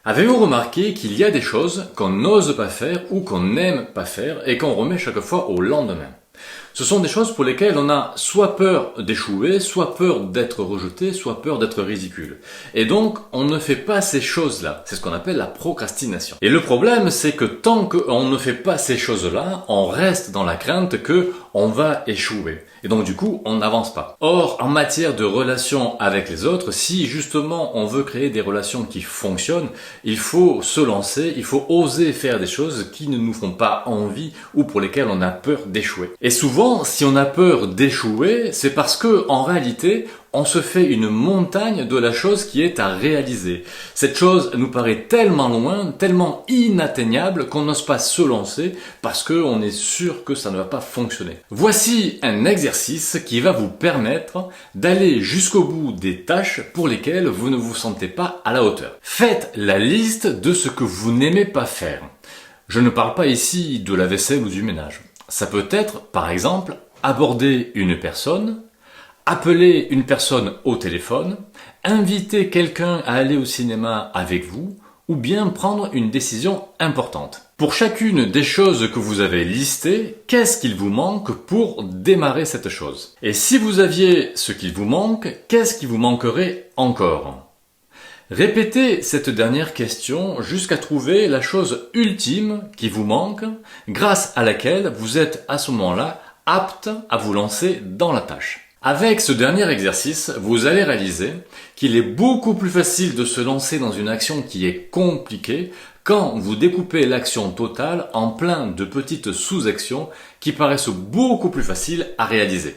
Avez-vous remarqué qu'il y a des choses qu'on n'ose pas faire ou qu'on n'aime pas faire et qu'on remet chaque fois au lendemain? Ce sont des choses pour lesquelles on a soit peur d'échouer, soit peur d'être rejeté, soit peur d'être ridicule. Et donc, on ne fait pas ces choses-là. C'est ce qu'on appelle la procrastination. Et le problème, c'est que tant qu'on ne fait pas ces choses-là, on reste dans la crainte que on va échouer. Et donc, du coup, on n'avance pas. Or, en matière de relations avec les autres, si justement on veut créer des relations qui fonctionnent, il faut se lancer, il faut oser faire des choses qui ne nous font pas envie ou pour lesquelles on a peur d'échouer. Et souvent, si on a peur d'échouer, c'est parce que, en réalité, on se fait une montagne de la chose qui est à réaliser. Cette chose nous paraît tellement loin, tellement inatteignable qu'on n'ose pas se lancer parce qu'on est sûr que ça ne va pas fonctionner. Voici un exercice qui va vous permettre d'aller jusqu'au bout des tâches pour lesquelles vous ne vous sentez pas à la hauteur. Faites la liste de ce que vous n'aimez pas faire. Je ne parle pas ici de la vaisselle ou du ménage. Ça peut être, par exemple, aborder une personne, appeler une personne au téléphone, inviter quelqu'un à aller au cinéma avec vous, ou bien prendre une décision importante. Pour chacune des choses que vous avez listées, qu'est-ce qu'il vous manque pour démarrer cette chose? Et si vous aviez ce qu'il vous manque, qu'est-ce qui vous manquerait encore? Répétez cette dernière question jusqu'à trouver la chose ultime qui vous manque, grâce à laquelle vous êtes à ce moment-là apte à vous lancer dans la tâche. Avec ce dernier exercice, vous allez réaliser qu'il est beaucoup plus facile de se lancer dans une action qui est compliquée quand vous découpez l'action totale en plein de petites sous-actions qui paraissent beaucoup plus faciles à réaliser.